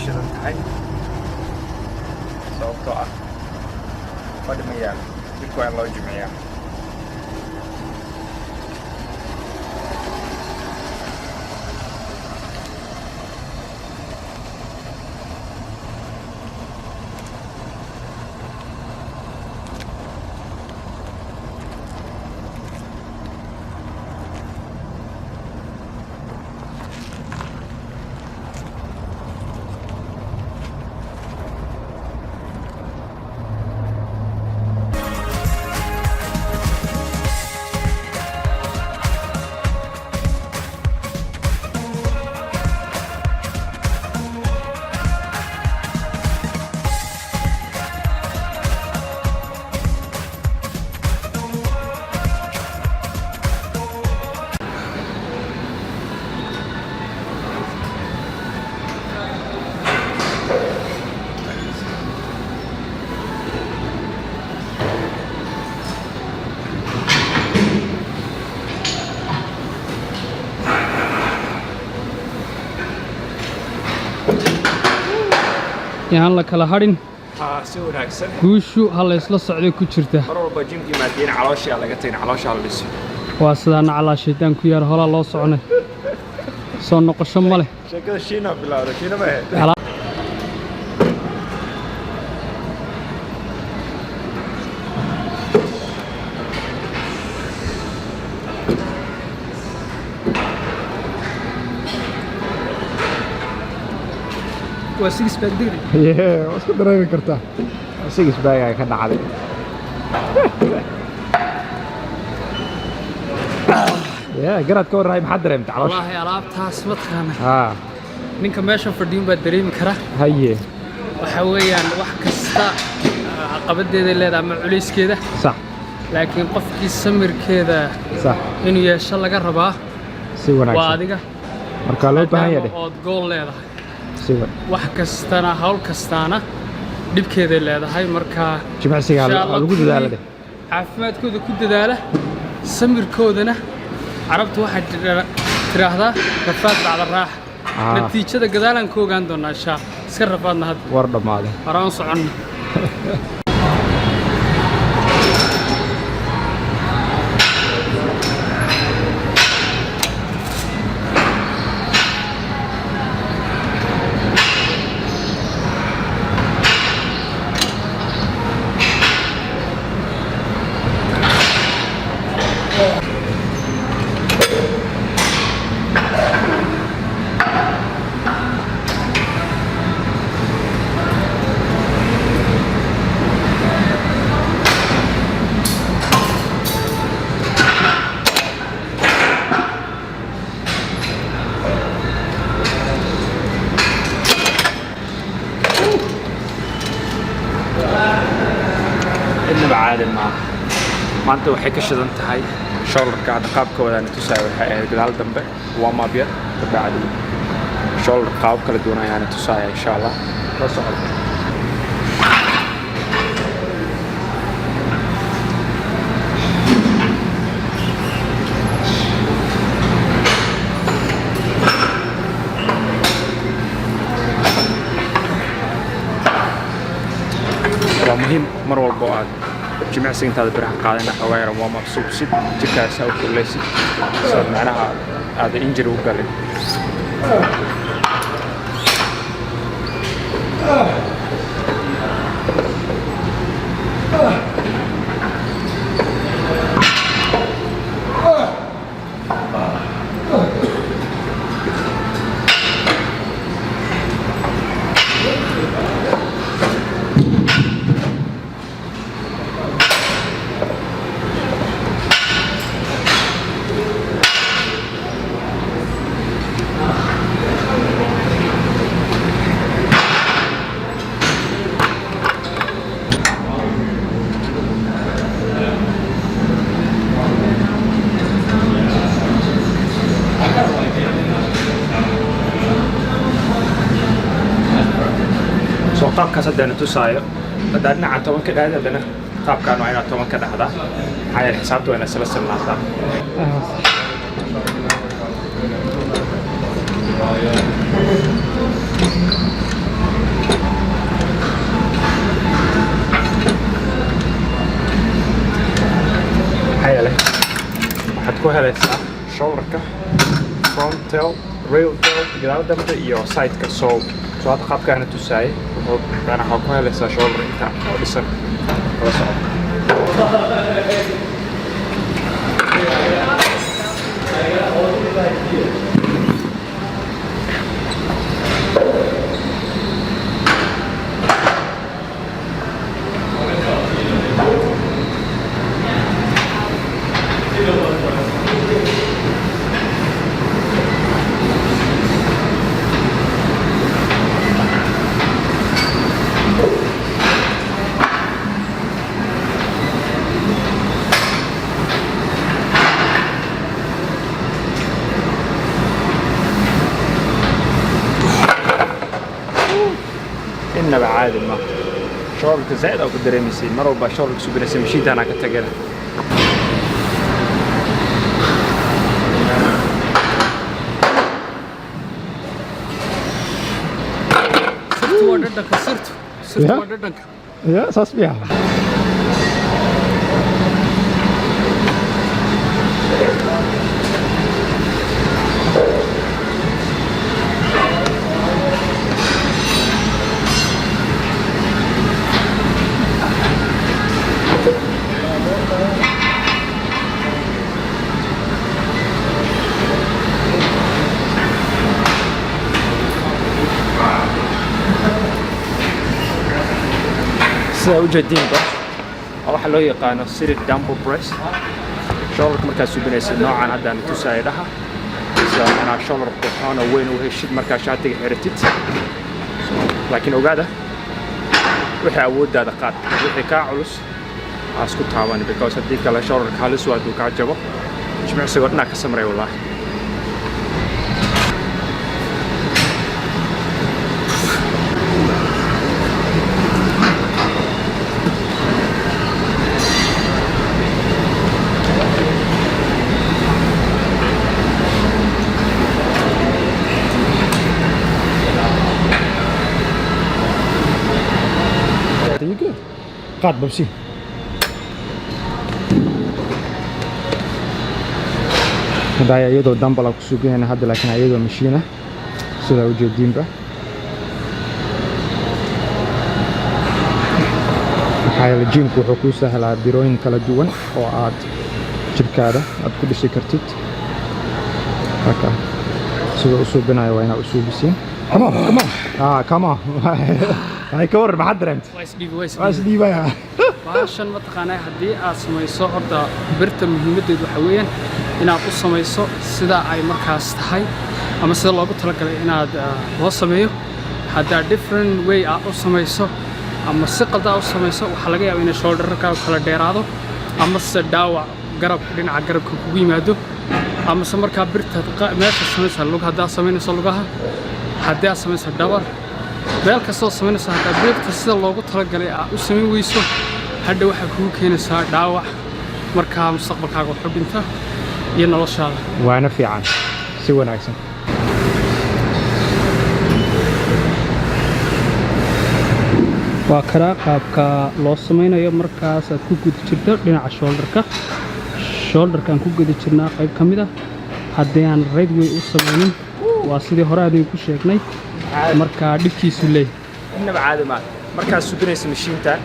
shidan tahay sababtoo ah fadhi ma yaalo dibka waa in loo jimciyaa yaan la kala hadhin si wanaagsan guushu hal isla socday ku jirta mar walba jimkii maadiina caloosha laga tagin caloosha la dhiso waa sidaana calaa shaydaan ku yaar hola loo soconay soo noqosho ma leh sheekada shiina bilaawday shiina ma ahayd waa six pack digri wasku dareemi kartaa six pack ay ka dhacday garad ka warray maxaa dareemtay caloosha wallahi alaabtaas ma taqaana ninka meesha fadhiyo baa dareemi kara haye waxa weeyaan wax kasta caqabadeeda leedahay ama culeyskeeda sax laakiin qofkii samirkeeda sax inuu yeesho laga rabaa si wanaagsan waa adiga marka loo baahan yahay ood gool leedahay wax kastana hawl kastaana dhibkeeday leedahay marka jimicsiga lagu dadaalo caafimaadkooda ku dadaala samirkoodana carabtu waxay tiraahdaa rafaad bacda raaxa natiijada gadaalan ka ogaan doonaa insha iska rafaadna hadda war dhamaaday horaan soconno عادل ما أنت وحكي شذن تهاي شغل قاعد قاب كودا نتساوي قدال دمبه وما بيت بعد شغل قاب كل دونا يعني تساوي إن شاء الله بس مهم مرة والبعد جميع سنين هذا برح قاعدين حوالي وما مبسوط ست جكاسة أو كل شيء صار معناها هذا إنجر وقلب qaabkaas hadaan tusaayo hadaan dhinaca 10 ka dhaad hadana qaabkaan waa inaad 10 ka dhaxda xayir xisaabtu waa inaad isla samaataa helaysaa shoulderka, front tail, rear tail, gadaal dambe iyo side-ka. So hadda qaabkaana tusaayay waxaa ku helaysaa shoulder inta oo dhisan la socdo. إنما عادي ما شغلك زائد أو قدر يمسي مرة بشغلك سوبر سمشيت أنا كتجرا صرت وددك صرت وددك يا صاص بيها sida u jeedinba waxa loo yaqaano seated dumbbell press. shoulderka markaad subinaysid noocan hadda aan tusaayay dhaha ana shoulderka waxaana weyn u heshid markaa shaatiga xiratid, laakiin ogaada wixii awooddaada qaad, wixii kaa culus aa isku taaban because haddii kale shoulderka halis waa hadduu kaa jabo jimicsigoo dhanaa ka samray wallaahi. قاعد بمشي هذا يدو دمبل كسوقين هذا لكن يدو مشينا سيدا وجودين به هاي الجيم wuxuu ku sahlaa birooyin kala duwan oo aad jirkaada aad ku dhisi kartid haka sida u suubinayo waa inaad u suubisiin come on هاي كور ما حد رمت وايس دي بقى baashan ma taqaanay haddii aad samayso horta birta muhiimadeedu waxa weeyaan inaad u samayso sida ay markaas tahay ama sida loogu talagalay inaad loo sameeyo. haddaa different way aad u samayso ama si qaldan u samayso waxaa laga yaabaa in shoulderka kala dheeraado ama se dhaawac garabka dhinaca garabka kugu yimaado ama se markaa birta meesha samaysa lug haddaa samaynayso lugaha, haddii aad samayso dhabar meel kastoo samaynayso haddaa birta sida loogu talagalay aad u samayn weyso hadda waxay kugu keenaysaa dhaawac markaa mustaqbalkaaga xubinta iyo noloshaada. waana fiican si wanaagsan. waa karaa qaabka loo samaynayo markaas aad ku guda jirto dhinaca shoulderka aan ku guda jirnaa qayb ka mid ah. haddii aan right way u samaynin waa sidii hore aan ku sheegnay markaa dhibkiisu leeyahay. innaba caadi ma markaad subinaysa mashiinta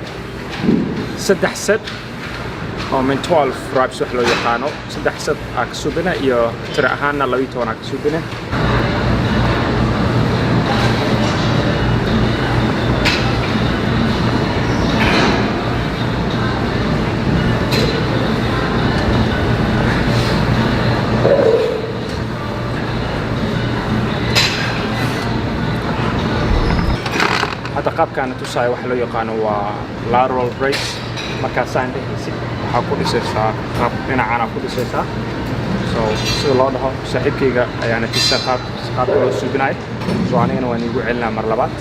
3 set oo min 12 reps wax loo yaqaano 3 set aa ka subina iyo tira ahaanna 12 aa ka subina. hadda qaabkaana tusaaya waxa loo yaqaano waa lateral raise. markaa saan dhehaysid waxaa ku dhisaysaa qaab dhinacana ku dhisaysaa. so sida loo dhaho saaxiibkayga ayaana tusaa qaabka loo subinayo, so anigana waan iigu celinaa mar labaad.